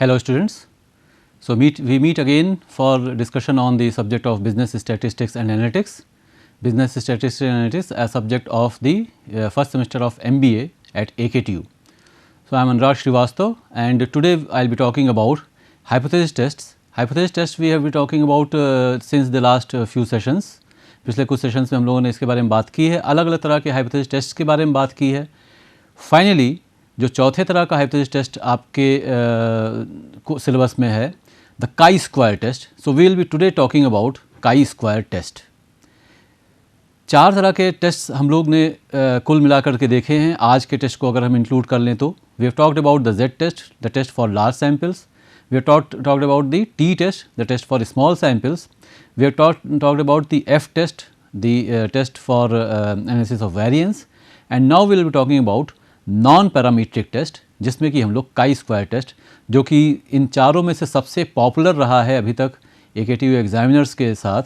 Hello students. So we meet again for discussion on the subject of business statistics and analytics. Business statistics and analytics as subject of the first semester of MBA at AKTU. So I am Anurag Srivastav and today I will be talking about hypothesis tests. Hypothesis tests we have been talking about since the last few sessions. पिछले कुछ sessions में हम लोगों ने इसके बारे में बात की है, अलग अलग तरह के हाइपोथेसिस टेस्ट के बारे में बात की है. फाइनली जो चौथे तरह का हाइपोथेसिस टेस्ट आपके सिलेबस में है, the chi square test. So we will be today talking about chi square test. चार तरह के टेस्ट हम लोग ने कुल मिलाकर के देखे हैं. आज के टेस्ट को अगर हम इंक्लूड कर लें तो we have talked about the Z test, the test for large samples. We have talked about the T test, the test for small samples. We have talked about the F test, the test for analysis of variance. And now we will be talking about non-parametric test, जिसमें कि हम लोग काई square test, जो कि इन चारों में से सबसे पॉपुलर रहा है अभी तक AKTU एग्जामिनर्स के साथ.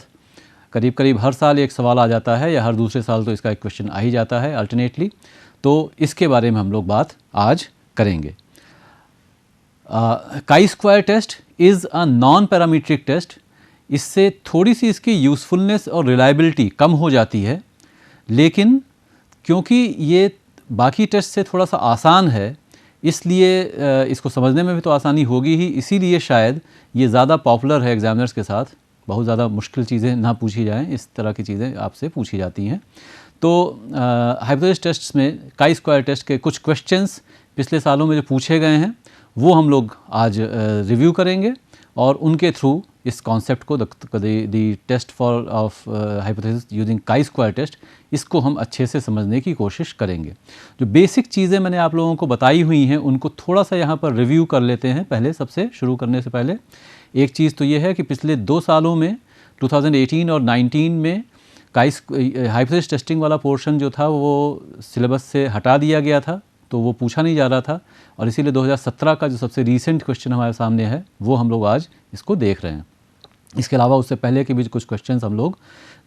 करीब करीब हर साल एक सवाल आ जाता है या हर दूसरे साल तो इसका एक क्वेश्चन आ ही जाता है अल्टरनेटली. तो इसके बारे में हम लोग बात आज करेंगे. Chi square test is a non parametric test. इससे थोड़ी सी इसकी यूज़फुलनेस और रिलायबिलिटी कम हो जाती है, लेकिन क्योंकि ये बाकी टेस्ट से थोड़ा सा आसान है इसलिए इसको समझने में भी तो आसानी होगी ही, इसीलिए शायद ये ज़्यादा पॉपुलर है एग्जामिनर्स के साथ. बहुत ज़्यादा मुश्किल चीज़ें ना पूछी जाएं, इस तरह की चीज़ें आपसे पूछी जाती हैं. तो हाइपोथेसिस टेस्ट्स में काई स्क्वायर टेस्ट के कुछ क्वेश्चंस पिछले सालों में जो पूछे गए हैं वो हम लोग आज रिव्यू करेंगे और उनके थ्रू इस कॉन्सेप्ट को the test for of hypothesis using chi square test, इसको हम अच्छे से समझने की कोशिश करेंगे. जो बेसिक चीज़ें मैंने आप लोगों को बताई हुई हैं उनको थोड़ा सा यहाँ पर रिव्यू कर लेते हैं. पहले सबसे शुरू करने से पहले एक चीज़ तो ये है कि पिछले 2 सालों में 2018 और 19 में हाइपोथेसिस टेस्टिंग वाला पोर्शन जो था वो सिलेबस से हटा दिया गया था, तो वो पूछा नहीं जा रहा था, और इसीलिए 2017 का जो सबसे रीसेंट क्वेश्चन हमारे सामने है वो हम लोग आज इसको देख रहे हैं. इसके अलावा उससे पहले के भी कुछ क्वेश्चंस हम लोग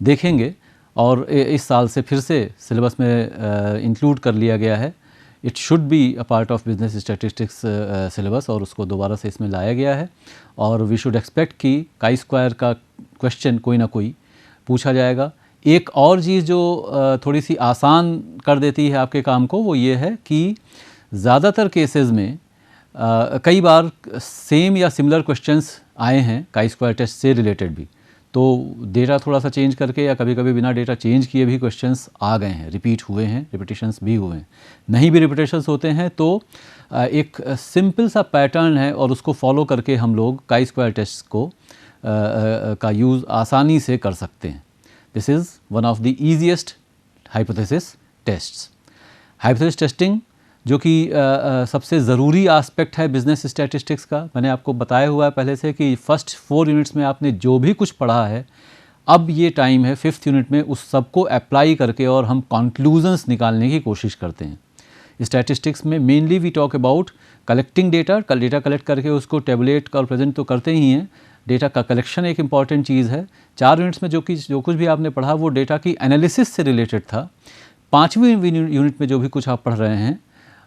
देखेंगे और इस साल से फिर से सिलेबस में इंक्लूड कर लिया गया है. It should be a part of business statistics syllabus और उसको दोबारा से इसमें लाया गया है. और वी शुड एक्सपेक्ट कि काई स्क्वायर का क्वेश्चन कोई ना कोई पूछा जाएगा. एक और चीज़ जो थोड़ी सी आसान कर देती है आपके काम को वो ये है कि ज़्यादातर केसेस में कई बार सेम या सिमिलर क्वेश्चंस आए हैं काई स्क्वायर टेस्ट से रिलेटेड भी, तो डेटा थोड़ा सा चेंज करके या कभी कभी बिना डेटा चेंज किए भी क्वेश्चंस आ गए हैं, रिपीट हुए हैं, रिपीटिशंस भी हुए हैं. नहीं भी रिपीटिशंस होते हैं तो एक सिंपल सा पैटर्न है और उसको फॉलो करके हम लोग काई स्क्वायर टेस्ट को का यूज़ आसानी से कर सकते हैं. This is one of the easiest hypothesis tests. Hypothesis testing जो कि सबसे ज़रूरी आस्पेक्ट है बिजनेस स्टैटिस्टिक्स का. मैंने आपको बताया हुआ है पहले से कि फर्स्ट 4 यूनिट्स में आपने जो भी कुछ पढ़ा है, अब ये टाइम है 5th यूनिट में उस सब को अप्लाई करके और हम कंक्लूजन्स निकालने की कोशिश करते हैं. स्टैटिस्टिक्स में mainly we talk about collecting data collect करके उसको टेबुलेट और प्रेजेंट तो करते ही हैं. डेटा का कलेक्शन एक इम्पॉर्टेंट चीज़ है. 4 यूनिट्स में जो कुछ भी आपने पढ़ा वो डेटा की एनालिसिस से रिलेटेड था. 5वीं यूनिट में जो भी कुछ आप पढ़ रहे हैं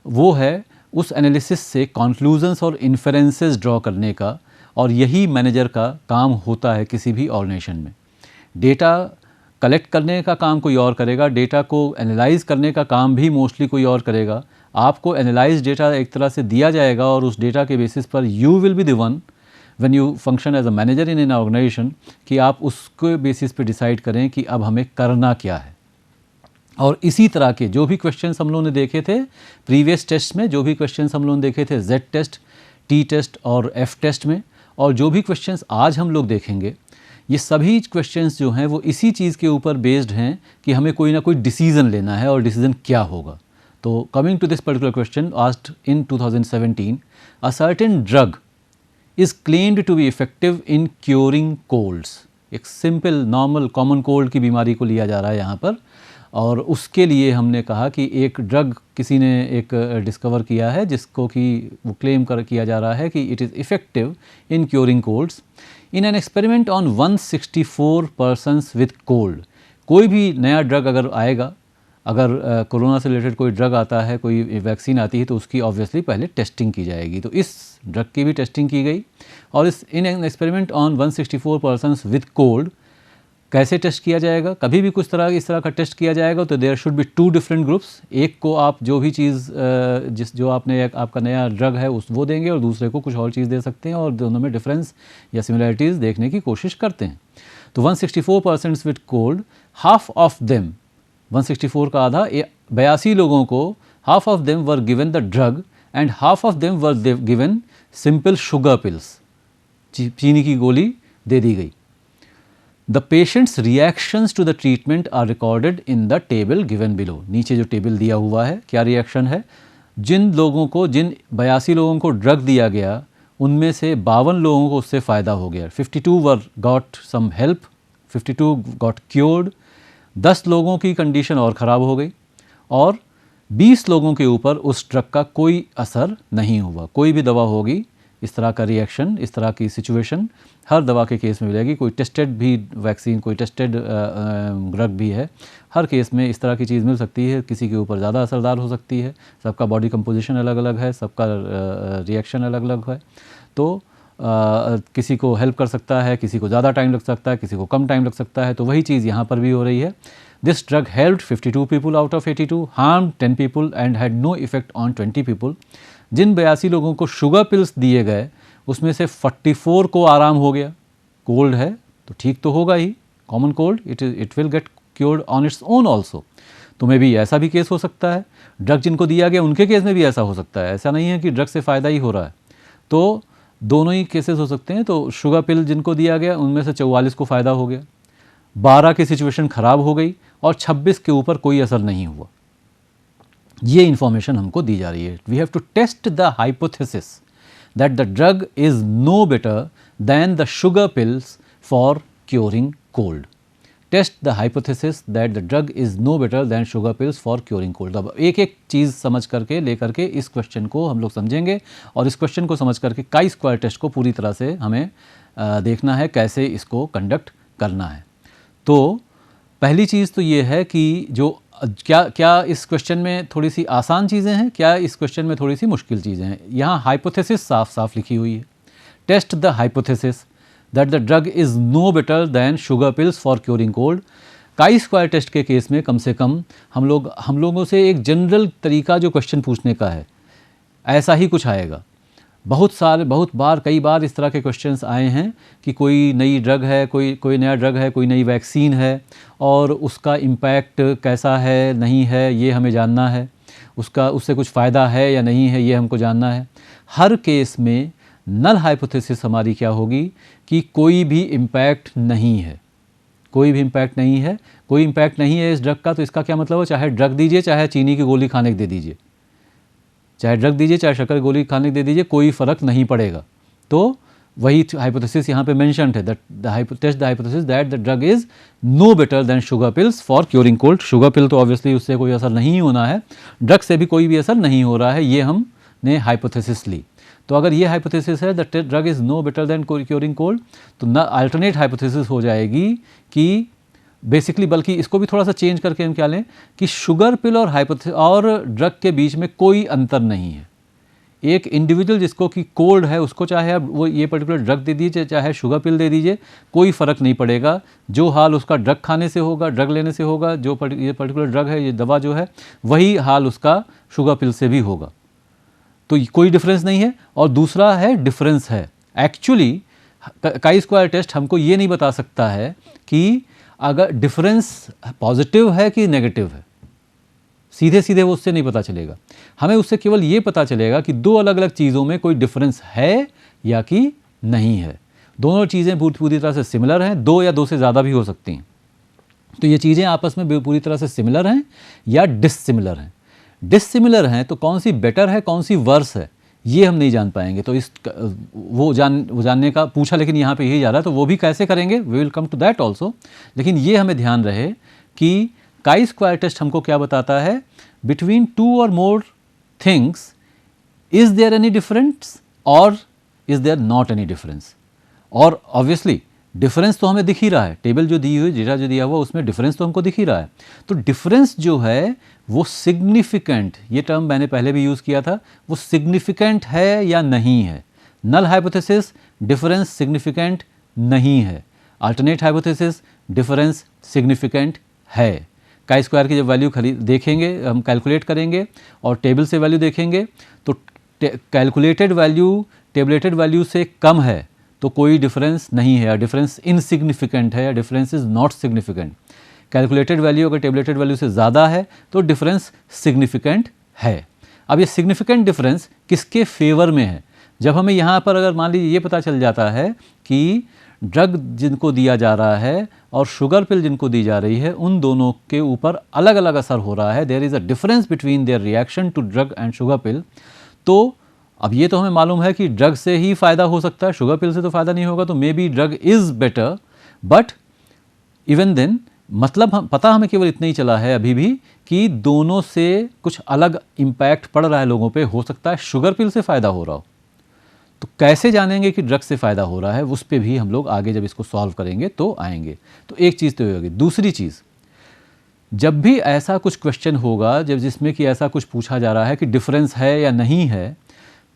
वो है उस एनालिसिस से कंक्लूजन्स और इन्फेरेंसेस ड्रॉ करने का, और यही मैनेजर का काम होता है किसी भी ऑर्गेनाइजेशन में. डेटा कलेक्ट करने का काम कोई और करेगा, डेटा को एनालाइज करने का काम भी मोस्टली कोई और करेगा. आपको एनालाइज डेटा एक तरह से दिया जाएगा और उस डेटा के बेसिस पर you will be the one when you function as a manager in an organisation कि आप उसके बेसिस पे डिसाइड करें कि अब हमें करना क्या है. और इसी तरह के जो भी क्वेश्चंस हम लोगों ने देखे थे प्रीवियस टेस्ट में, जो भी क्वेश्चंस हम लोगों ने देखे थे जेड टेस्ट, टी टेस्ट और एफ टेस्ट में, और जो भी क्वेश्चंस आज हम लोग देखेंगे, ये सभी क्वेश्चंस जो हैं वो इसी चीज़ के ऊपर बेस्ड हैं कि हमें कोई ना कोई डिसीज़न लेना है और डिसीज़न क्या होगा. तो coming to this particular question asked in 2017, a certain drug is claimed to be effective in curing colds. एक सिंपल नॉर्मल कॉमन कोल्ड की बीमारी को लिया जा रहा है यहाँ पर, और उसके लिए हमने कहा कि एक ड्रग किसी ने एक डिस्कवर किया है जिसको कि वो क्लेम किया जा रहा है कि it is effective in curing colds in an experiment on 164 persons with cold. कोई भी नया ड्रग अगर आएगा अगर कोरोना से रिलेटेड कोई ड्रग आता है, कोई वैक्सीन आती है, तो उसकी ऑब्वियसली पहले टेस्टिंग की जाएगी। तो इस ड्रग की भी टेस्टिंग की गई और इन an experiment on 164 persons with cold कैसे टेस्ट किया जाएगा? कभी भी कुछ इस तरह का टेस्ट किया जाएगा तो there should be 2 different groups. एक को आप जो भी चीज़ जो आपका नया ड्रग है वो देंगे और दूसरे को कुछ और चीज़ दे सकते हैं और दोनों में डिफरेंस या सिमिलरिटीज़ देखने की कोशिश करते हैं। तो 164 persons with cold, half of them, 164 का आधा 82 लोगों को, half of them were given the drug and half of them were given simple sugar pills, चीनी की गोली दे दी गई। The patients reactions to the treatment are recorded in the table given below. नीचे जो टेबल दिया हुआ है, क्या रिएक्शन है? जिन 82 लोगों को ड्रग दिया गया उनमें से 52 लोगों को उससे फ़ायदा हो गया। 52 were got some help, 52 got cured, 10 लोगों की कंडीशन और ख़राब हो गई और 20 लोगों के ऊपर उस ड्रग का कोई असर नहीं हुआ। कोई भी दवा होगी, इस तरह का रिएक्शन, इस तरह की सिचुएशन हर दवा के केस में मिलेगी। कोई टेस्टेड भी वैक्सीन, कोई टेस्टेड ड्रग भी है, हर केस में इस तरह की चीज़ मिल सकती है। किसी के ऊपर ज़्यादा असरदार हो सकती है, सबका बॉडी कंपोजिशन अलग अलग है, सबका रिएक्शन अलग अलग है। तो किसी को हेल्प कर सकता है, किसी को ज़्यादा टाइम लग सकता है, किसी को कम टाइम लग सकता है। तो वही चीज़ यहाँ पर भी हो रही है। This drug helped 52 people out of 82, harmed 10 people and had no effect on 20 people. जिन 82 लोगों को शुगर पिल्स दिए गए उसमें से 44 को आराम हो गया। कोल्ड है तो ठीक तो होगा ही, common cold, it will get cured on its own also. तो मे भी ऐसा भी केस हो सकता है। ड्रग जिनको दिया गया उनके केस में भी ऐसा हो सकता है। ऐसा नहीं है कि ड्रग से फ़ायदा ही हो रहा है, तो दोनों ही केसेस हो सकते हैं। तो शुगर पिल जिनको दिया गया उनमें से 44 को फ़ायदा हो गया, 12 की सिचुएशन ख़राब हो गई और 26 के ऊपर कोई असर नहीं हुआ। ये इन्फॉर्मेशन हमको दी जा रही है। We have to test the hypothesis that the drug is no better than the sugar pills for curing cold. Test the hypothesis that the drug is no better than sugar pills for curing cold. अब एक एक चीज़ समझ करके लेकर के इस question को हम लोग समझेंगे और इस क्वेश्चन को समझ करके काई स्क्वायर टेस्ट को पूरी तरह से हमें देखना है कैसे इसको कंडक्ट करना है। तो पहली चीज़ तो ये है कि जो क्या इस क्वेश्चन में थोड़ी सी आसान चीज़ें हैं, क्या इस क्वेश्चन में थोड़ी सी मुश्किल चीज़ें हैं। यहाँ हाइपोथेसिस साफ साफ लिखी हुई है। Test the hypothesis that the drug is no better than sugar pills for curing cold. Chi square test के केस में कम से कम हम लोगों से एक जनरल तरीका जो क्वेश्चन पूछने का है ऐसा ही कुछ आएगा। बहुत बार कई बार इस तरह के क्वेश्चंस आए हैं कि कोई नई ड्रग है, कोई नया ड्रग है, कोई नई वैक्सीन है और उसका इम्पैक्ट कैसा है नहीं है ये हमें जानना है, उससे कुछ फ़ायदा है या नहीं है ये हमको जानना है। हर केस में नल हाइपोथेसिस हमारी क्या होगी कि कोई भी इम्पैक्ट नहीं है, कोई भी इम्पैक्ट नहीं है, कोई इम्पैक्ट नहीं है इस ड्रग का। तो इसका क्या मतलब है? चाहे ड्रग दीजिए, चाहे चीनी की गोली खाने को दे दीजिए, चाहे ड्रग दीजिए, चाहे शक्कर गोली खाने दे दीजिए, कोई फ़र्क नहीं पड़ेगा। तो वही हाइपोथेसिस यहाँ पे मेंशन्ड है, that test the hypothesis that the drug is no better than sugar pills for curing cold. Sugar pill तो ऑब्वियसली उससे कोई असर नहीं होना है, ड्रग से भी कोई भी असर नहीं हो रहा है, ये हमने हाइपोथेसिस ली। तो अगर ये हाइपोथेसिस है that drug is no better than curing cold, तो न अल्टरनेट हाइपोथेसिस हो जाएगी कि बेसिकली, बल्कि इसको भी थोड़ा सा चेंज करके हम क्या लें कि शुगर पिल और ड्रग के बीच में कोई अंतर नहीं है। एक इंडिविजुअल जिसको कि कोल्ड है उसको चाहे आप वो ये पर्टिकुलर ड्रग दे दीजिए, चाहे शुगर पिल दे दीजिए, कोई फ़र्क नहीं पड़ेगा। जो हाल उसका ड्रग खाने से होगा, ड्रग लेने से होगा, जो ये पर्टिकुलर ड्रग है, ये दवा जो है, वही हाल उसका शुगर पिल से भी होगा। तो कोई डिफरेंस नहीं है। और दूसरा है डिफरेंस है एक्चुअली काई स्क्वायर टेस्ट हमको ये नहीं बता सकता है कि अगर डिफरेंस पॉजिटिव है कि नेगेटिव है, सीधे सीधे वो उससे नहीं पता चलेगा। हमें उससे केवल ये पता चलेगा कि दो अलग अलग चीज़ों में कोई डिफरेंस है या कि नहीं है। दोनों चीज़ें पूरी तरह से सिमिलर हैं, दो या दो से ज़्यादा भी हो सकती हैं। तो ये चीज़ें आपस में पूरी तरह से सिमिलर हैं या डिससिमिलर हैं। डिससिमिलर हैं तो कौन सी बेटर है, कौन सी वर्स है, ये हम नहीं जान पाएंगे। तो वो जानने का पूछा, लेकिन यहाँ पे यही जा रहा है, तो वो भी कैसे करेंगे, we will come to that also. लेकिन ये हमें ध्यान रहे कि काई स्क्वायर टेस्ट हमको क्या बताता है, between two or more things is there any difference or is there not any difference. और ऑब्वियसली डिफरेंस तो हमें दिख ही रहा है, टेबल जो दी हुई, डेटा जो दिया हुआ उसमें डिफरेंस तो हमको दिख ही रहा है। तो डिफरेंस जो है वो सिग्निफिकेंट, ये टर्म मैंने पहले भी यूज़ किया था, वो सिग्निफिकेंट है या नहीं है। नल हाइपोथेसिस डिफरेंस सिग्निफिकेंट नहीं है, अल्टरनेट हाइपोथेसिस डिफरेंस सिग्निफिकेंट है। काई स्क्वायर की जब वैल्यू देखेंगे, हम कैलकुलेट करेंगे और टेबल से वैल्यू देखेंगे तो कैलकुलेटेड वैल्यू टेबलेटेड वैल्यू से कम है तो कोई डिफरेंस नहीं है, डिफरेंस इनसिग्निफिकेंट है या difference is not significant. Calculated value अगर टेबलेटेड वैल्यू से ज़्यादा है तो डिफरेंस सिग्निफिकेंट है। अब ये सिग्निफिकेंट डिफरेंस किसके फेवर में है? जब हमें यहाँ पर अगर मान लीजिए ये पता चल जाता है कि ड्रग जिनको दिया जा रहा है और शुगर पिल जिनको दी जा रही है, उन दोनों के ऊपर अलग अलग असर हो रहा है, there is a difference between their reaction to drug and sugar pill. तो अब ये तो हमें मालूम है कि ड्रग से ही फ़ायदा हो सकता है, शुगर पिल से तो फ़ायदा नहीं होगा, तो maybe drug is better, but even then मतलब हम पता हमें केवल इतना ही चला है अभी भी कि दोनों से कुछ अलग इम्पैक्ट पड़ रहा है लोगों पे, हो सकता है शुगर पिल से फ़ायदा हो रहा हो। तो कैसे जानेंगे कि ड्रग से फ़ायदा हो रहा है, उस पर भी हम लोग आगे जब इसको सॉल्व करेंगे तो आएंगे। तो एक चीज़ तो होगी। दूसरी चीज़, जब भी ऐसा कुछ क्वेश्चन होगा जब जिसमें कि ऐसा कुछ पूछा जा रहा है कि डिफरेंस है या नहीं है,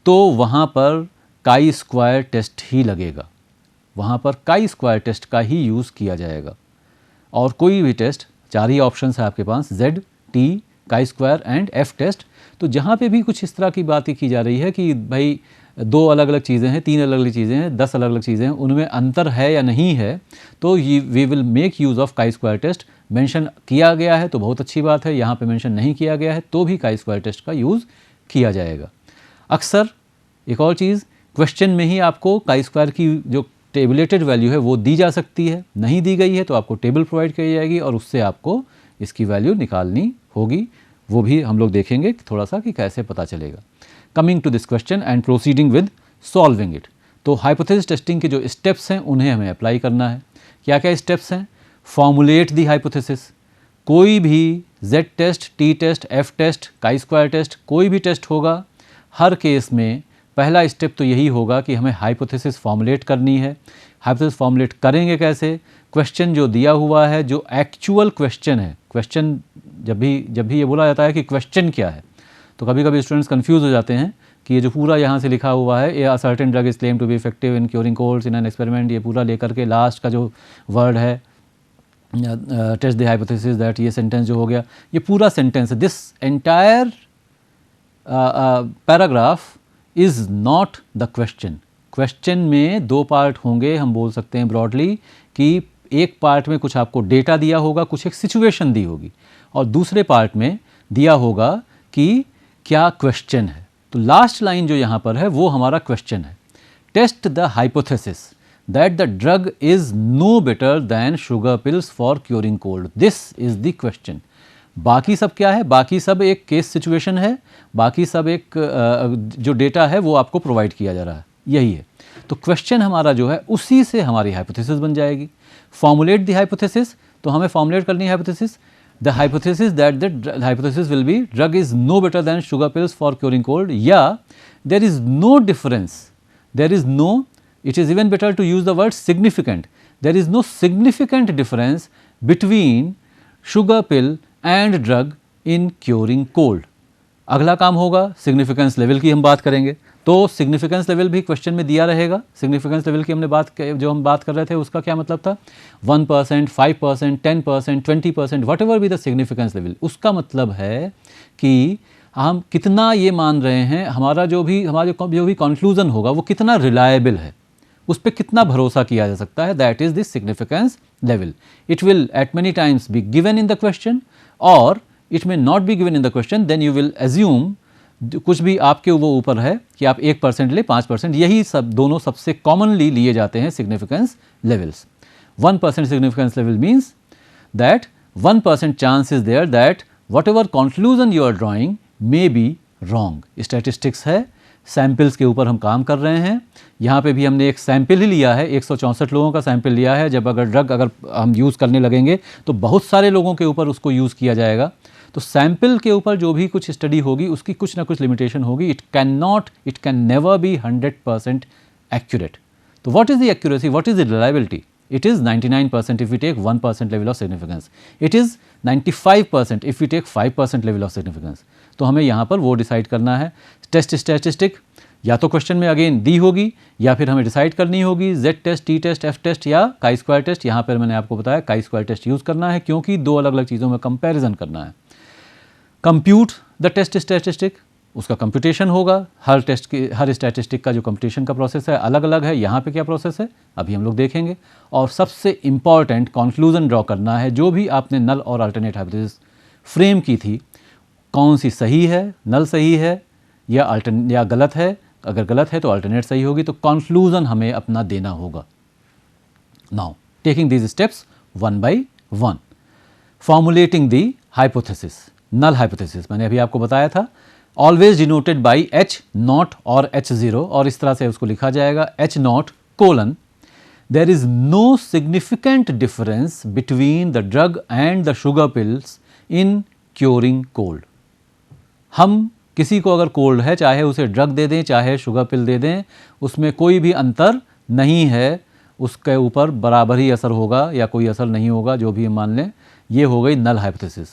तो वहाँ पर काई स्क्वायर टेस्ट ही लगेगा, वहाँ पर काई स्क्वायर टेस्ट का ही यूज़ किया जाएगा। और कोई भी टेस्ट, 4 ही ऑप्शंस है आपके पास, Z, T, chi square and F test. तो जहाँ पे भी कुछ इस तरह की बातें की जा रही है कि भाई 2 अलग अलग चीज़ें हैं, 3 अलग अलग चीज़ें हैं, 10 अलग अलग चीज़ें हैं, उनमें अंतर है या नहीं है, तो we will make use of chi square test. Mention किया गया है तो बहुत अच्छी बात है, यहाँ पे मेंशन नहीं किया गया है तो भी काई स्क्वायर टेस्ट का यूज़ किया जाएगा। अक्सर एक और चीज़, क्वेश्चन में ही आपको काई स्क्वायर की जो टेबलेटेड वैल्यू है वो दी जा सकती है, नहीं दी गई है तो आपको टेबल प्रोवाइड की जाएगी और उससे आपको इसकी वैल्यू निकालनी होगी। वो भी हम लोग देखेंगे थोड़ा सा कि कैसे पता चलेगा। Coming to this question and proceeding with solving it. तो हाइपोथेसिस टेस्टिंग के जो स्टेप्स हैं उन्हें हमें अप्लाई करना है। क्या क्या स्टेप्स हैं? Formulate the hypothesis. कोई भी Z test, T test, F test, chi square test, कोई भी टेस्ट होगा, हर केस में पहला स्टेप तो यही होगा कि हमें हाइपोथेसिस फॉर्मुलेट करनी है। हाइपोथेसिस फॉर्मुलेट करेंगे कैसे? क्वेश्चन जो दिया हुआ है, जो एक्चुअल क्वेश्चन है, क्वेश्चन जब भी ये बोला जाता है कि क्वेश्चन क्या है, तो कभी कभी स्टूडेंट्स कंफ्यूज हो जाते हैं कि ये जो पूरा यहाँ से लिखा हुआ है, a certain drug is claim to be effective in curing colds in an experiment, ये पूरा लेकर के लास्ट का जो वर्ड है टेस्ट द हाइपोथेसिस दैट, ये सेंटेंस जो हो गया, ये पूरा सेंटेंस है। This entire paragraph is not the question. Question में 2 पार्ट होंगे, हम बोल सकते हैं ब्रॉडली कि एक पार्ट में कुछ आपको डेटा दिया होगा, कुछ एक सिचुएशन दी होगी, और दूसरे पार्ट में दिया होगा कि क्या क्वेश्चन है। तो लास्ट लाइन जो यहाँ पर है वो हमारा क्वेश्चन है। Test the hypothesis that the drug is no better than sugar pills for curing cold, this is the question. बाकी सब क्या है? बाकी सब एक केस सिचुएशन है, बाकी सब एक जो डेटा है वो आपको प्रोवाइड किया जा रहा है, यही है। तो क्वेश्चन हमारा जो है उसी से हमारी हाइपोथेसिस बन जाएगी। फॉर्मुलेट द हाइपोथेसिस, तो हमें फॉर्मुलेट करनी है hypothesis. The hypothesis that the hypothesis will be drug is no better than sugar pills for curing cold, या there is no difference, there is no, it is even better to use the word significant, there is no significant difference between sugar pill and drug in curing cold. अगला काम होगा significance level की हम बात करेंगे। तो significance level भी question में दिया रहेगा। सिग्निफिकेंस लेवल की हमने जो हम बात कर रहे थे उसका क्या मतलब था? 1%, 5%, 10%, 20%, what ever be the significance level, उसका मतलब है कि हम कितना ये मान रहे हैं, हमारा जो भी कंक्लूजन होगा वो कितना रिलायबल है, उस पर कितना भरोसा किया जा सकता है, that is this significance level. It will at many times be given in the question और it may not be given in the question, then you will assume कुछ भी आपके वो ऊपर है कि आप 1% ले, 5%, यही सब दोनों सबसे कॉमनली लिए जाते हैं significance levels. 1% significance level means that 1% chance is there that whatever conclusion you are drawing may be wrong. Statistics है, सैम्पल्स के ऊपर हम काम कर रहे हैं। यहाँ पे भी हमने एक सैम्पल ही लिया है, 164 लोगों का सैम्पल लिया है। जब अगर हम यूज़ करने लगेंगे तो बहुत सारे लोगों के ऊपर उसको यूज़ किया जाएगा। तो सैम्पल के ऊपर जो भी कुछ स्टडी होगी उसकी कुछ ना कुछ लिमिटेशन होगी। It can never be 100% accurate. तो what is the accuracy, what is the reliability? it is 99% if we take 1% level of significance, it is 95% if we take 5% level of significance. तो हमें यहाँ पर वो डिसाइड करना है. Test statistic या तो क्वेश्चन में अगेन दी होगी या फिर हमें डिसाइड करनी होगी Z test, T test, F test या काई स्क्वायर टेस्ट. यहाँ पर मैंने आपको बताया काई स्क्वायर टेस्ट यूज़ करना है क्योंकि दो अलग अलग चीज़ों में कंपैरिजन करना है. कंप्यूट द टेस्ट स्टैटिस्टिक, उसका कंप्यूटेशन होगा. हर स्टैटिस्टिक का जो कंप्यूटेशन का प्रोसेस है अलग अलग है. यहाँ पे क्या प्रोसेस है अभी हम लोग देखेंगे. और सबसे इम्पॉर्टेंट कंक्लूजन ड्रॉ करना है. जो भी आपने नल और अल्टरनेट हाइपोथेसिस फ्रेम की थी, कौन सी सही है, नल सही है या गलत है. अगर गलत है तो अल्टरनेट सही होगी. तो कंक्लूजन हमें अपना देना होगा. Now taking these steps one by one. Formulating the hypothesis. Null hypothesis मैंने अभी आपको बताया था, ऑलवेज डिनोटेड बाई H0 और H0, और इस तरह से उसको लिखा जाएगा H0: there is no significant difference between the drug and the sugar pills in curing cold. हम किसी को अगर कोल्ड है, चाहे उसे ड्रग दे दें चाहे शुगर पिल दे दें, उसमें कोई भी अंतर नहीं है. उसके ऊपर बराबर ही असर होगा या कोई असर नहीं होगा, जो भी हम मान लें. ये हो गई नल हाइपोथेसिस.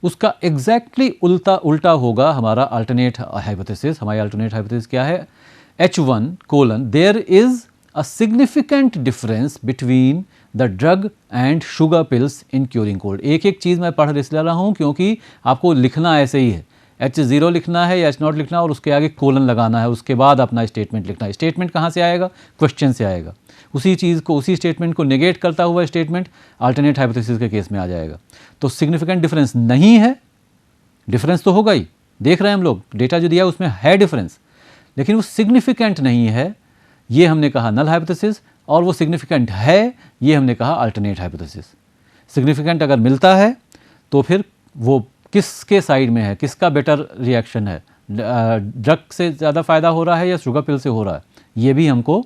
उसका एग्जैक्टली उल्टा होगा हमारा अल्टरनेट हाइपोथेसिस. हमारी अल्टरनेट हाइपोथेसिस क्या है? H1: there is a significant difference between the drug and sugar pills in curing cold. एक एक चीज़ मैं पढ़ इसलिए रहा हूँ क्योंकि आपको लिखना ऐसे ही है. H0 लिखना है या H0 लिखना है और उसके आगे कोलन लगाना है. उसके बाद अपना स्टेटमेंट लिखना है. स्टेटमेंट कहाँ से आएगा? क्वेश्चन से आएगा. उसी चीज़ को, उसी स्टेटमेंट को नेगेट करता हुआ स्टेटमेंट अल्टरनेट हाइपोथेसिस के केस में आ जाएगा. तो सिग्निफिकेंट डिफरेंस नहीं है. डिफरेंस तो होगा ही, देख रहे हैं हम लोग, डेटा जो दिया उसमें है डिफरेंस, लेकिन वो सिग्निफिकेंट नहीं है. ये हमने कहा नल हाइपोथेसिस. और वो सिग्निफिकेंट है, ये हमने कहा अल्टरनेट हाइपोथेसिस. सिग्निफिकेंट अगर मिलता है तो फिर वो किसके साइड में है, किसका बेटर रिएक्शन है, ड्रग से ज़्यादा फ़ायदा हो रहा है या शुगर पिल से हो रहा है, ये भी हमको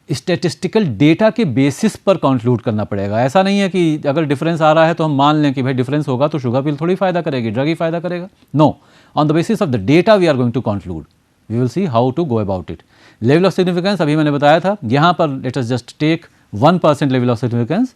स्टैटिस्टिकल डेटा के बेसिस पर कंक्लूड करना पड़ेगा. ऐसा नहीं है कि अगर डिफरेंस आ रहा है तो हम मान लें कि भाई डिफरेंस होगा तो शुगर पिल थोड़ी फ़ायदा करेगी, ड्रग ही फ़ायदा करेगा. No, on the basis of the data we are going to conclude. We will see how to go about it. Level of significance अभी मैंने बताया था. यहाँ पर let us just take 1% level of significance.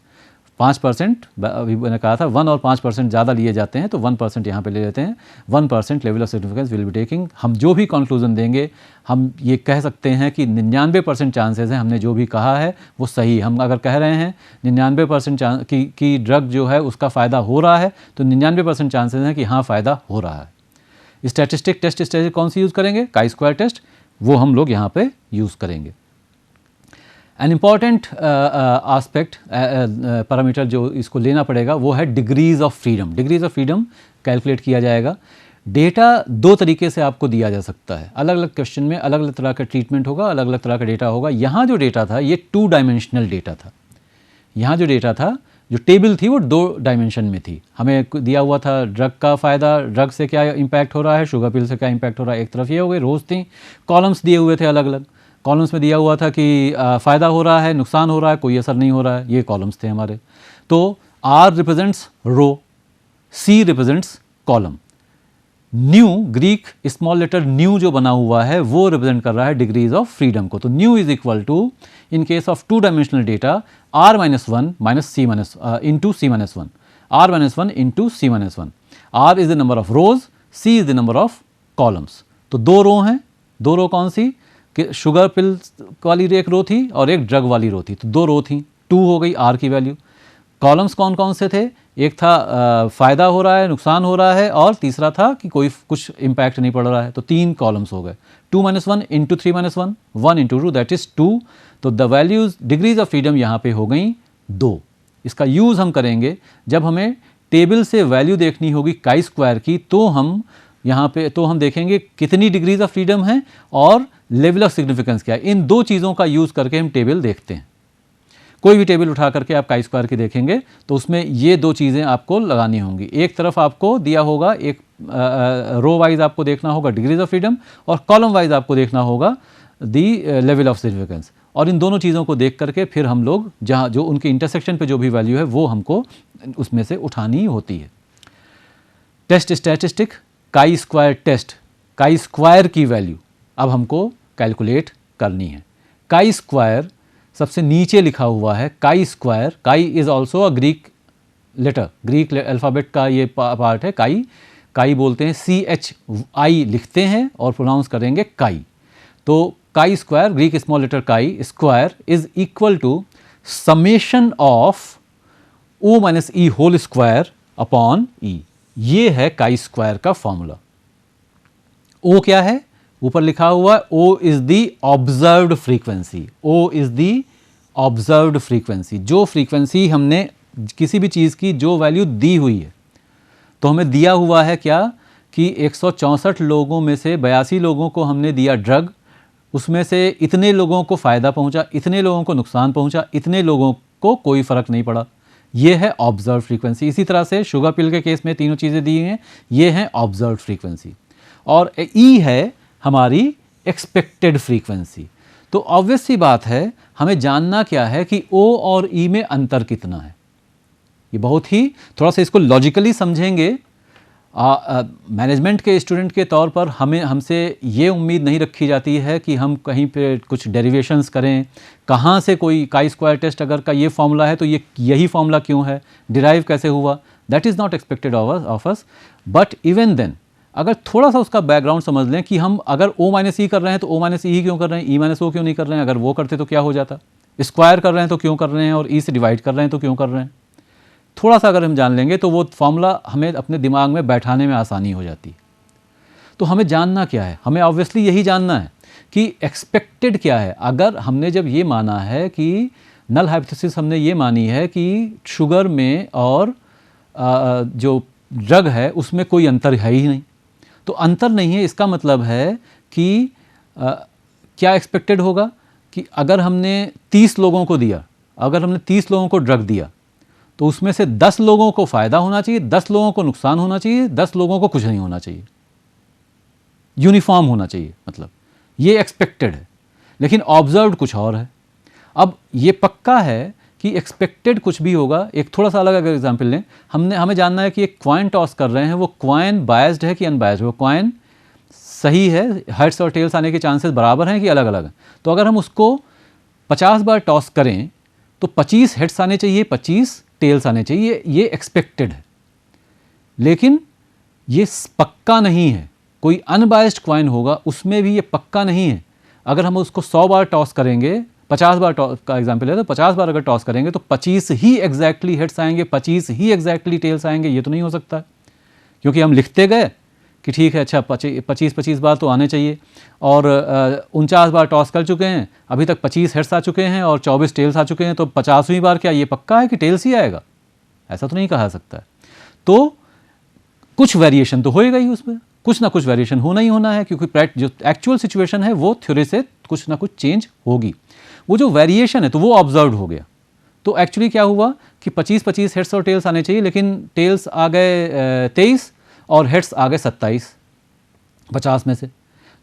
5% अभी मैंने कहा था 1 और 5% ज़्यादा लिए जाते हैं तो 1% यहाँ पे ले लेते हैं. 1% level of significance will be taking. हम जो भी कंक्लूजन देंगे हम ये कह सकते हैं कि 99% चांसेस हैं हमने जो भी कहा है वो सही. हम अगर कह रहे हैं 99% की ड्रग जो है उसका फ़ायदा हो रहा है तो 99% चांसेस हैं कि हाँ फ़ायदा हो रहा है. टेस्ट कौन सी यूज़ करेंगे? काई स्क्वायर टेस्ट, वो हम लोग यहाँ पे यूज़ करेंगे. एन इम्पॉर्टेंट आस्पेक्ट पैरामीटर जो इसको लेना पड़ेगा वो है degrees of freedom. Degrees of freedom calculate किया जाएगा. डेटा दो तरीके से आपको दिया जा सकता है. अलग अलग क्वेश्चन में अलग अलग तरह का ट्रीटमेंट होगा, अलग अलग तरह का डेटा होगा. यहाँ जो डेटा था ये 2 डायमेंशनल डेटा था. यहाँ जो डेटा था, जो टेबल थी वो 2 डायमेंशन में थी. हमें दिया हुआ था ड्रग का फ़ायदा, ड्रग से क्या इम्पैक्ट हो रहा है, शुगर पिल से क्या इम्पैक्ट हो रहा है. एक तरफ ये हो गई, रोज़ थी. कॉलम्स दिए हुए थे अलग अलग. कॉलम्स में दिया हुआ था कि फ़ायदा हो रहा है, नुकसान हो रहा है, कोई असर नहीं हो रहा है. ये कॉलम्स थे हमारे. तो R represents row, C represents column. Nu, Greek small letter nu जो बना हुआ है वो रिप्रेजेंट कर रहा है डिग्रीज ऑफ फ्रीडम को. तो nu is equal to, in case of 2 dimensional data, R-1 minus C into C-1, R-1 into C-1. R is the number of rows, C is the number of columns. तो 2 रो हैं. 2 रो कौन सी? कि sugar पिल वाली एक रो थी और एक ड्रग वाली रो थी. तो 2 रो थी, 2 हो गई R की वैल्यू. कॉलम्स कौन कौन से थे? एक था फ़ायदा हो रहा है, नुकसान हो रहा है, और तीसरा था कि कोई कुछ इम्पैक्ट नहीं पड़ रहा है. तो 3 कॉलम्स हो गए. 2 - 1 इंटू 3 - 1, 1 इंटू 2 दैट इज़ 2. तो the values degrees of freedom यहाँ पे हो गई 2. इसका यूज़ हम करेंगे जब हमें टेबल से वैल्यू देखनी होगी काई स्क्वायर की. तो हम यहाँ पे हम देखेंगे कितनी डिग्रीज ऑफ फ्रीडम है और लेवल ऑफ सिग्निफिकेंस क्या है. इन 2 चीज़ों का यूज़ करके हम टेबल देखते हैं. कोई भी टेबल उठा करके आप काई स्क्वायर की देखेंगे तो उसमें ये 2 चीज़ें आपको लगानी होंगी. एक तरफ आपको दिया होगा, एक रो वाइज आपको देखना होगा डिग्रीज ऑफ फ्रीडम, और कॉलम वाइज आपको देखना होगा दी लेवल ऑफ सिग्निफिकेंस. और इन दोनों चीज़ों को देख करके फिर हम लोग जहाँ जो उनके इंटरसेक्शन पे जो भी वैल्यू है वो हमको उसमें से उठानी होती है. Test statistic chi square test, chi square की वैल्यू अब हमको कैलकुलेट करनी है. काई स्क्वायर सबसे नीचे लिखा हुआ है chi square. Chi is also a Greek letter, Greek alphabet का ये पार्ट है काई। काई बोलते हैं, CHI लिखते हैं और प्रोनाउंस करेंगे काई। तो chi square, Greek small letter chi square is equal to summation of O minus E whole square upon E. ये है काई स्क्वायर का फॉर्मूला। O क्या है? ऊपर लिखा हुआ है O is the observed frequency. O is the observed frequency, जो फ्रीक्वेंसी हमने किसी भी चीज़ की जो वैल्यू दी हुई है। तो हमें दिया हुआ है क्या कि 164 लोगों में से 82 लोगों को हमने दिया ड्रग, उसमें से इतने लोगों को फ़ायदा पहुंचा, इतने लोगों को नुकसान पहुंचा, इतने लोगों को कोई फ़र्क नहीं पड़ा। ये है ऑब्जर्व फ्रीक्वेंसी। इसी तरह से शुगर पिल के केस में तीनों चीज़ें दी हैं, ये हैं ऑब्जर्व फ्रीक्वेंसी। और ई है हमारी एक्सपेक्टेड फ्रीक्वेंसी। तो ऑब्वियस सी बात है, हमें जानना क्या है कि ओ और ई में अंतर कितना है। ये बहुत ही, थोड़ा सा इसको लॉजिकली समझेंगे। मैनेजमेंट के स्टूडेंट के तौर पर हमसे ये उम्मीद नहीं रखी जाती है कि हम कहीं पे कुछ डेरिवेशंस करें, कहाँ से कोई काई स्क्वायर टेस्ट अगर का ये फॉर्मूला है तो ये यही फॉर्मूला क्यों है, डिराइव कैसे हुआ, that is not expected of us. But even then अगर थोड़ा सा उसका बैकग्राउंड समझ लें कि हम अगर O माइनस ई कर रहे हैं तो O माइनस ई क्यों कर रहे हैं, E माइनस ओ क्यों नहीं कर रहे हैं, अगर वो करते तो क्या हो जाता, स्क्वायर कर रहे हैं तो क्यों कर रहे हैं, और E से डिवाइड कर रहे हैं तो क्यों कर रहे हैं, थोड़ा सा अगर हम जान लेंगे तो वो फॉर्मूला हमें अपने दिमाग में बैठाने में आसानी हो जाती। तो हमें जानना क्या है, हमें ऑब्वियसली यही जानना है कि एक्सपेक्टेड क्या है। अगर हमने जब ये माना है कि नल हाइपोथेसिस हमने ये मानी है कि शुगर में और जो ड्रग है उसमें कोई अंतर है ही नहीं, तो अंतर नहीं है इसका मतलब है कि क्या एक्सपेक्टेड होगा कि अगर हमने 30 लोगों को दिया, अगर हमने 30 लोगों को ड्रग दिया तो उसमें से 10 लोगों को फ़ायदा होना चाहिए, 10 लोगों को नुकसान होना चाहिए, 10 लोगों को कुछ नहीं होना चाहिए, यूनिफॉर्म होना चाहिए, मतलब ये एक्सपेक्टेड है। लेकिन ऑब्जर्व्ड कुछ और है। अब ये पक्का है कि एक्सपेक्टेड कुछ भी होगा। एक थोड़ा सा अलग अगर एग्जाम्पल लें, हमें जानना है कि एक क्वाइन टॉस कर रहे हैं, वो क्वाइन बायस्ड है कि अनबायस्ड, वो क्वाइन सही है, हेड्स और टेल्स आने के चांसेस बराबर हैं कि अलग अलग हैं। तो अगर हम उसको 50 बार टॉस करें तो 25 हेड्स आने चाहिए, 25 टेल्स आने चाहिए, ये एक्सपेक्टेड है। लेकिन ये पक्का नहीं है। कोई अनबायस्ड क्वाइन होगा उसमें भी ये पक्का नहीं है। अगर हम उसको 100 बार टॉस करेंगे, 50 बार टॉस का एग्जाम्पल है तो 50 बार अगर टॉस करेंगे तो 25 ही एग्जैक्टली हेड्स आएंगे, 25 ही एग्जैक्टली टेल्स आएंगे, ये तो नहीं हो सकता। क्योंकि हम लिखते गए कि ठीक है, अच्छा 25 बार तो आने चाहिए, और 49 बार टॉस कर चुके हैं, अभी तक 25 हेड्स आ चुके हैं और 24 टेल्स आ चुके हैं, तो 50वीं बार क्या ये पक्का है कि टेल्स ही आएगा? ऐसा तो नहीं कहा सकता है। तो कुछ वेरिएशन तो होएगा ही, उसमें कुछ ना कुछ वेरिएशन होना ही होना है, क्योंकि जो एक्चुअल सिचुएशन है वो थ्योरी से कुछ ना कुछ चेंज होगी। वो जो वेरिएशन है तो वो ऑब्जर्व हो गया। तो एक्चुअली क्या हुआ कि 25 हेड्स और टेल्स आने चाहिए, लेकिन टेल्स आ गए 23 और हेड्स आ गए 27 50 में से।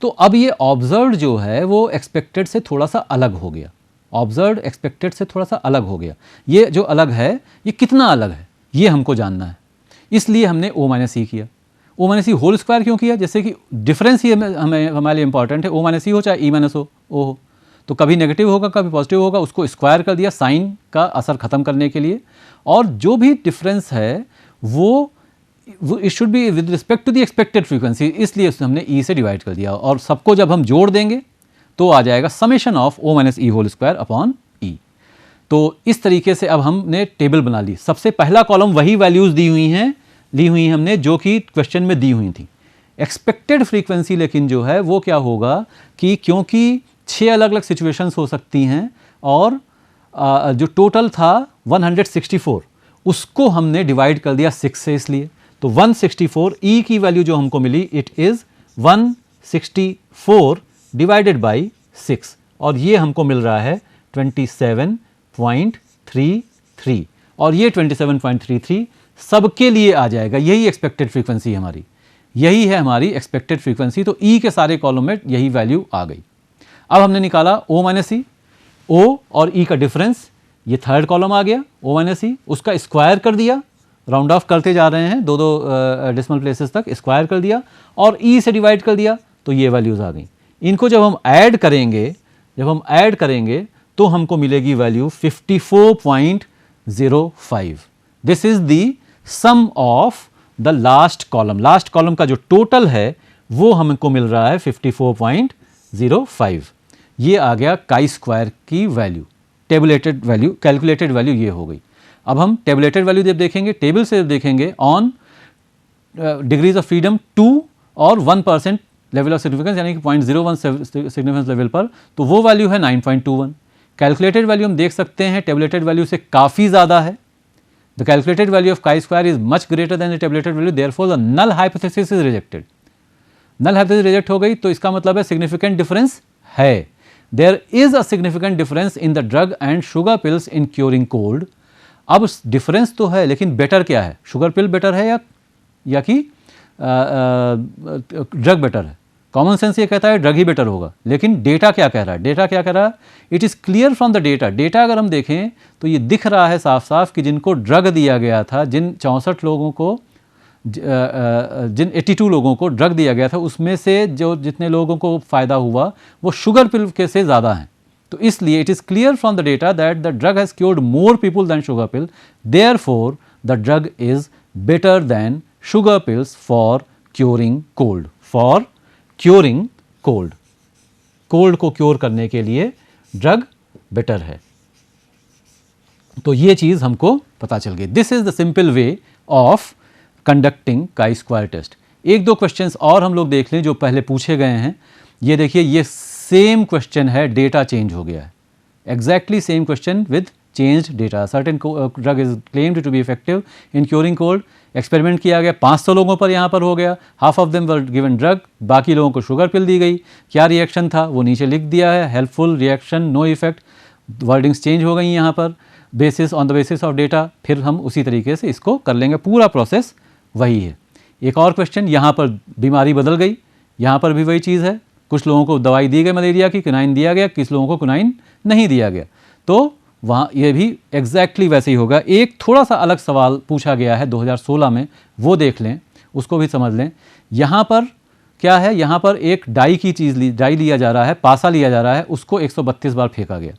तो अब ये ऑब्जर्व्ड जो है वो एक्सपेक्टेड से थोड़ा सा अलग हो गया। ऑब्जर्व्ड एक्सपेक्टेड से थोड़ा सा अलग हो गया। ये जो अलग है ये कितना अलग है ये हमको जानना है, इसलिए हमने O माइनस ई किया। O minus E whole square क्यों किया? जैसे कि डिफरेंस ही हमारे लिए इंपॉर्टेंट है। O माइनस ई हो चाहे E माइनस ओ हो, तो कभी नेगेटिव होगा कभी पॉजिटिव होगा, उसको स्क्वायर कर दिया साइन का असर ख़त्म करने के लिए। और जो भी डिफरेंस है वो it should be with respect to the expected frequency, इसलिए हमने ई से डिवाइड कर दिया। और सबको जब हम जोड़ देंगे तो आ जाएगा summation of O minus E whole square upon E. तो इस तरीके से अब हमने टेबल बना ली। सबसे पहला कॉलम वही वैल्यूज़ ली हुई हैं हमने जो कि क्वेश्चन में दी हुई थी। एक्सपेक्टेड फ्रीक्वेंसी लेकिन जो है वो क्या होगा कि क्योंकि 6 अलग अलग सिचुएशंस हो सकती हैं और जो टोटल था 164 उसको हमने डिवाइड कर दिया 6 से, इसलिए तो 164 ई की वैल्यू जो हमको मिली इट इज़ 164 डिवाइडेड बाई 6, और ये हमको मिल रहा है 27.33, और ये 27.33 सबके लिए आ जाएगा। यही एक्सपेक्टेड फ्रीक्वेंसी हमारी, यही है हमारी एक्सपेक्टेड फ्रीक्वेंसी। तो ई के सारे कॉलम में यही वैल्यू आ गई। अब हमने निकाला O माइनस ई, O और E का डिफरेंस, ये थर्ड कॉलम आ गया O माइनस ई, उसका स्क्वायर कर दिया, राउंड ऑफ करते जा रहे हैं, दो डेसिमल प्लेसेस तक स्क्वायर कर दिया और E से डिवाइड कर दिया, तो ये वैल्यूज़ आ गई। इनको जब हम ऐड करेंगे तो हमको मिलेगी value 54.05। This is the sum of the last column. Last column का जो टोटल है वो हमको मिल रहा है 54.05। ये आ गया काई स्क्वायर की value, tabulated value, calculated value ये हो गई। अब हम टेबुलेटेड वैल्यू जब देखेंगे, टेबल से जब देखेंगे ऑन डिग्रीज ऑफ फ्रीडम 2 और 1% लेवल ऑफ सिग्निफिकेंस यानी कि 0.01 सिग्निफिकेंस लेवल पर, तो वो वैल्यू है 9.21। कैलकुलेटेड वैल्यू हम देख सकते हैं टेबुलेटेड वैल्यू से काफ़ी ज़्यादा है। The calculated value of chi square is much greater than the tabulated value, therefore the null hypothesis is rejected. Null hypothesis reject हो गई तो इसका मतलब है सिग्निफिकेंट डिफरेंस है। There is a significant difference in the drug and sugar pills in curing cold. अब difference तो है, लेकिन बेटर क्या है? शुगर पिल बेटर है या कि ड्रग बेटर है? कॉमन सेंस ये कहता है ड्रग ही बेटर होगा, लेकिन डेटा क्या कह रहा है? डेटा क्या कह रहा है? It is clear from the data. Data अगर हम देखें तो ये दिख रहा है साफ साफ कि जिनको ड्रग दिया गया था, जिन 64 लोगों को, जिन 82 लोगों को ड्रग दिया गया था, उसमें से जो जितने लोगों को फ़ायदा हुआ वो शुगर पिल के से ज़्यादा हैं। तो इसलिए it is clear from the data that the drug has cured more people than sugar pill, therefore the drug is better than sugar pills for curing cold. For curing cold, cold को cure करने के लिए drug better है। तो ये चीज़ हमको पता चल गई। This is the simple way of conducting chi square test. एक दो क्वेश्चंस और हम लोग देख लें जो पहले पूछे गए हैं। ये देखिए, ये सेम क्वेश्चन है, डेटा चेंज हो गया है। Exactly same question with changed data. Certain drug is claimed to be effective in curing cold. Experiment किया गया, 500 लोगों पर यहाँ पर हो गया। Half of them were given drug, बाकी लोगों को शुगर पिल दी गई। क्या रिएक्शन था वो नीचे लिख दिया है, helpful reaction, no effect. Wordings change हो गई यहाँ पर basis on the basis of data. फिर हम उसी तरीके से इसको कर लेंगे, पूरा प्रोसेस वही है। एक और क्वेश्चन, यहाँ पर बीमारी बदल गई, यहाँ पर भी वही चीज़ है। कुछ लोगों को दवाई दी गई मलेरिया की, क्विनाइन दिया गया, किस लोगों को क्विनाइन नहीं दिया गया। तो वहाँ ये भी एग्जैक्टली वैसे ही होगा। एक थोड़ा सा अलग सवाल पूछा गया है 2016 में, वो देख लें, उसको भी समझ लें। यहाँ पर क्या है? यहाँ पर एक डाई की चीज़ डाई लिया जा रहा है, पासा लिया जा रहा है, उसको 132 बार फेंका गया।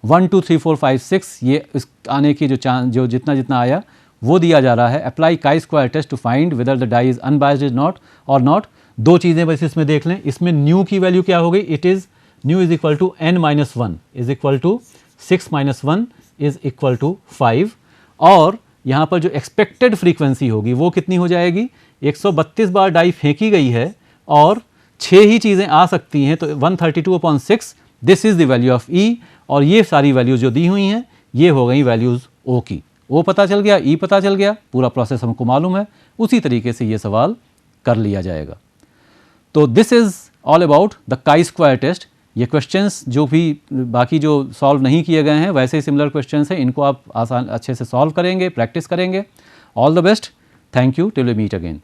1 2 3 4 5 6 ये इस आने की जो चांस, जो जितना जितना आया वो दिया जा रहा है। Apply chi square test to find whether the die is unbiased is not और नॉट। दो चीज़ें बस इसमें देख लें। इसमें न्यू की वैल्यू क्या हो गई? It is nu is equal to n-1 is equal to 6 - 1 is equal to 5। और यहाँ पर जो एक्सपेक्टेड फ्रीक्वेंसी होगी वो कितनी हो जाएगी? 132 बार डाई फेंकी गई है और 6 ही चीज़ें आ सकती हैं, तो 132/6 this is the value of E। और ये सारी वैल्यूज़ जो दी हुई हैं ये हो गई वैल्यूज़ O की। O पता चल गया, E पता चल गया, पूरा प्रोसेस हमको मालूम है। उसी तरीके से ये सवाल कर लिया जाएगा। तो this is all about the chi square test. ये क्वेश्चंस जो भी बाकी जो सॉल्व नहीं किए गए हैं वैसे ही सिमिलर क्वेश्चंस हैं, इनको आप आसान अच्छे से सॉल्व करेंगे, प्रैक्टिस करेंगे। All the best, thank you, till we meet again.